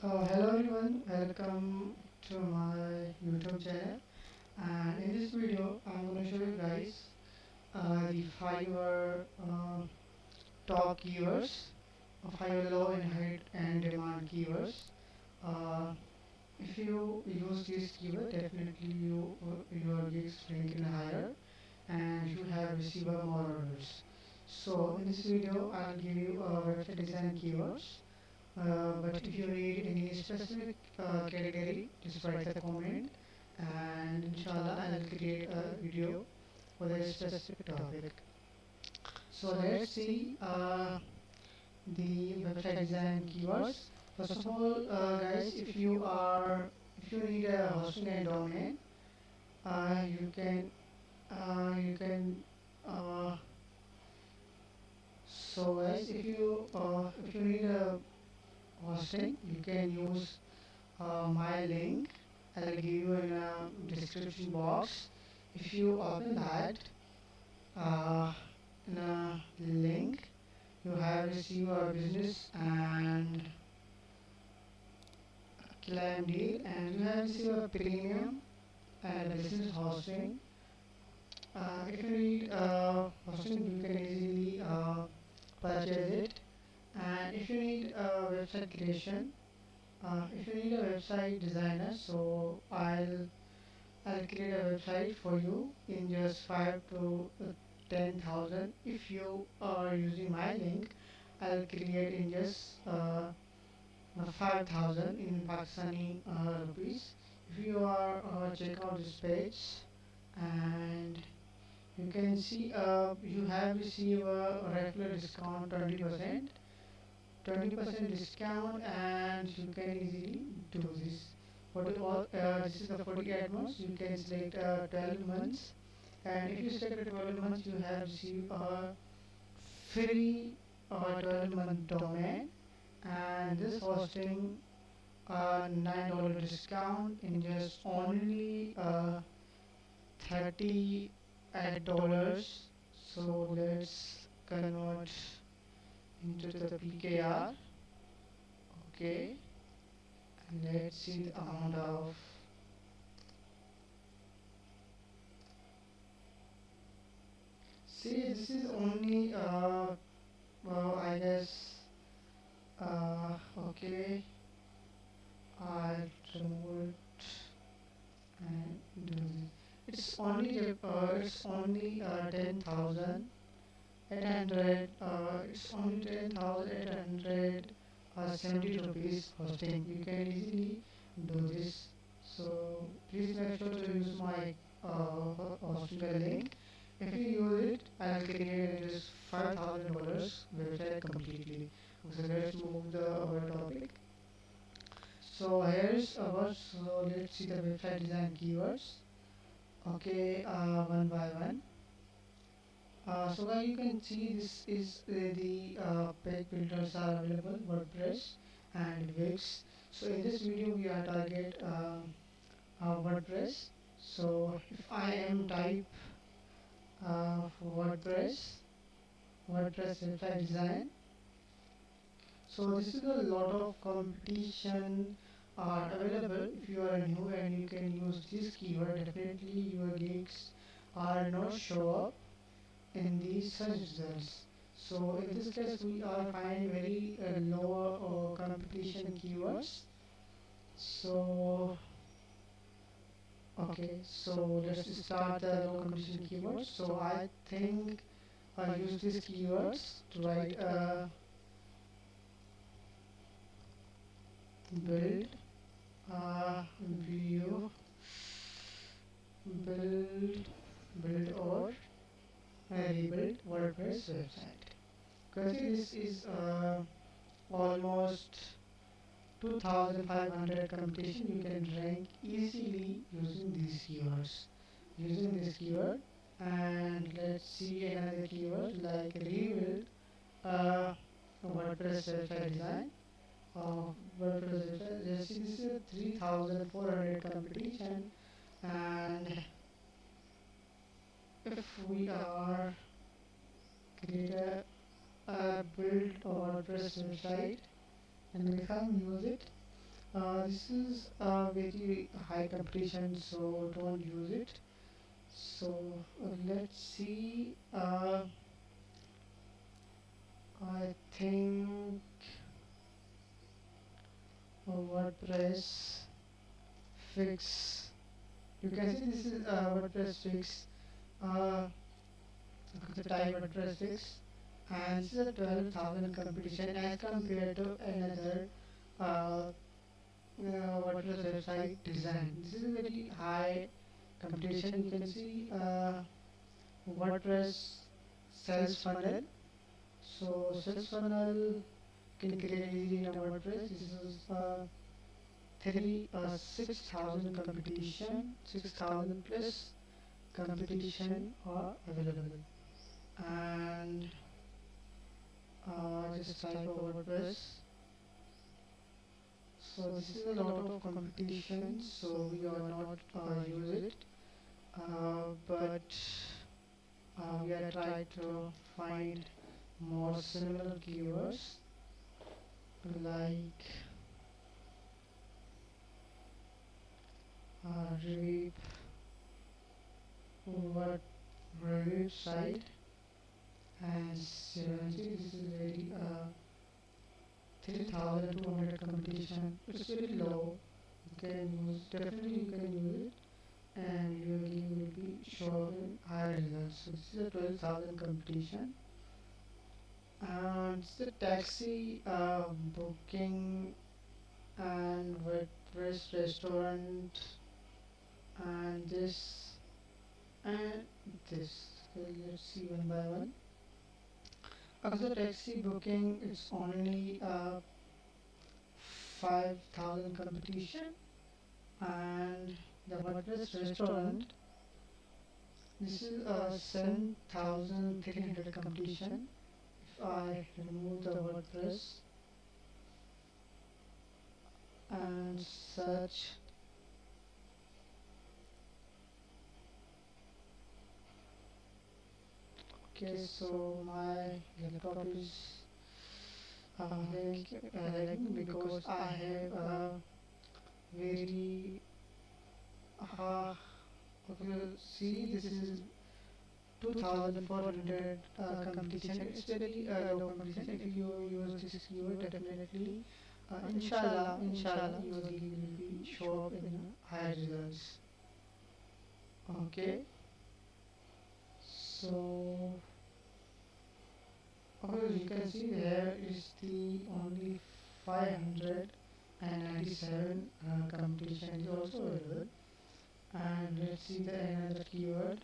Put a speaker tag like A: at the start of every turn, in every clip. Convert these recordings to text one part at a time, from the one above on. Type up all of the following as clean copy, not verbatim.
A: Hello everyone, welcome to my YouTube channel. And in this video I'm going to show you guys the Fiverr top keywords, Fiverr low and height and demand keywords. uh, if you use this keyword, definitely your gigs ranking higher and you have received more orders. So in this video I'll give you website design keywords, but if you need any specific category, just write the comment and inshallah I'll create a video for the specific topic. So let's see the website design keywords. First of all, guys, if you need a hosting and domain, you can so guys, if you need a hosting, you can use my link. I'll give you in a description box. If you open that uh, in a link, you have received a business and claim deal, and you have received a premium and a business hosting. If you need hosting, you can easily purchase it. And if you need website creation, if you need a website designer, so I'll create a website for you in just 5 to 10,000. If you are using my link, I'll create in just 5,000 in Pakistani rupees. If you are check out this page, and you can see you have received a regular discount 20% discount, and you can easily do this. This is the 48 months. You can select 12 months, and if you select 12 months, you have received a free 12-month domain, and this hosting $9 discount in just only $38. So let's convert into the PKR. Okay, and let's see the amount of. See, this is only I guess okay, I'll remove it and do this. It's only 10,800. It's only 10,800 70 rupees hosting. You can easily do this. So please make sure to use my hosting link. If you use it, I'll create this $5,000 website completely. So let's move the our topic. So here's our, so let's see the website design keywords. Okay, one by one. So guys, you can see this is the page filters are available, WordPress and Wix. So in this video we are target WordPress. So if I am type WordPress website design. So this is a lot of competition are available. If you are new and you can use this keyword, definitely your gigs are not show up in the search results. So in this case we are finding very lower competition keywords. So okay, so let's start the low competition keywords. So I think I use these keywords to write a build view build build or rebuild WordPress website. Consider this is almost 2500 competition. You can rank easily using these keywords. Using this keyword, and let's see another keyword like rebuild WordPress website design. WordPress website. This is a 3400 competition, and if we are create a build WordPress website and if I use it, This is a very high competition, so don't use it. So let's see. I think WordPress fix. You can see this is WordPress fix. Uh, the type WordPress fix, and this is a 12,000 competition as compared to another uh, WordPress website design. This is a very high competition. You can see WordPress sales funnel. So sales funnel can create easily in a WordPress. This is 6,000 competition, 6,000 plus competition are available. And just type of WordPress. So this is a lot of competition, so we are not use it, but we are trying to find more similar keywords like review, what review site, and 70. This is very 3,200 competition. It's very low. You can use, definitely you can use it, and your game will be showing high results. So this is a 12,000 competition. And it's the taxi booking and WordPress restaurant and this and this. Okay, let's see one by one. Also, taxi booking is only 5,000 competition, and the WordPress restaurant, this is a 7,300 competition. If I remove the WordPress and search, okay, so my laptop is lagging because I have a very okay, see, this is 2,400 competition. It's very low competition. If you use this keyword, definitely, inshallah, your gig will be show up in high results. Okay, so you can see here is the only 597 competition is also available. And let's see the another keyword.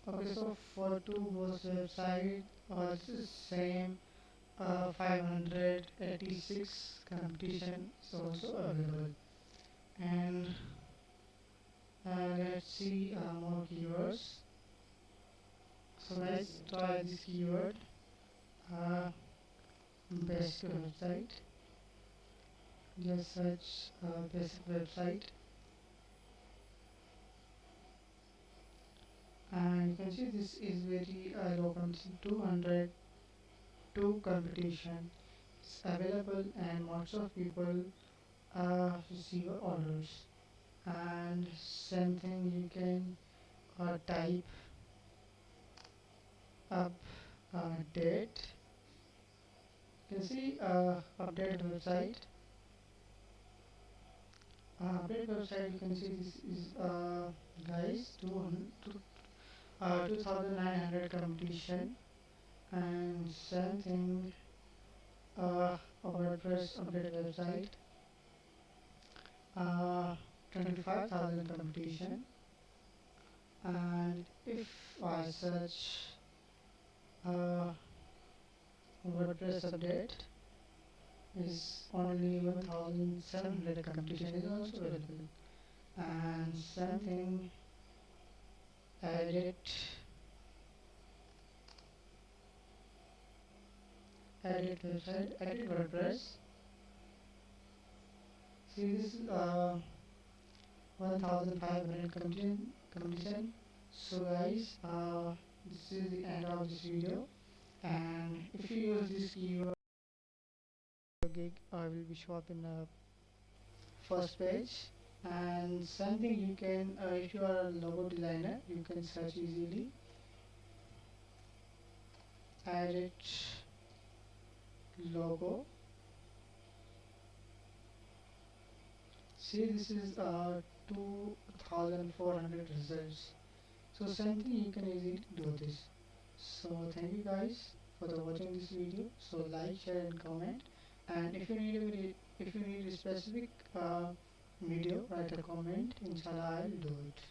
A: Okay, so for two both website, this is same 586 competition is also available. And let's see more keywords. So guys, try this keyword. Uh, best website. Just search best website, and you can see this is very low competition. 202 competition is available, and lots of people receive orders. And same thing, you can type up date. You can see update website. Update website, you can see this is guys 2,900 competition, and same thing WordPress update website, 25,000 competition. And if I search uh, WordPress update, is only 1,700 competition is also available. And something edit website, edit WordPress. See this 1,500 competition. So guys, this is the end of this video. And if you use this keyword like will be show up in the first page. And something you can, if you are a logo designer, you can search easily edit logo. See, this is 2400 results. So same thing, you can easily do this. So thank you guys for the watching this video. So like, share and comment. And if you need a specific video, write a comment. Inshallah, I'll do it.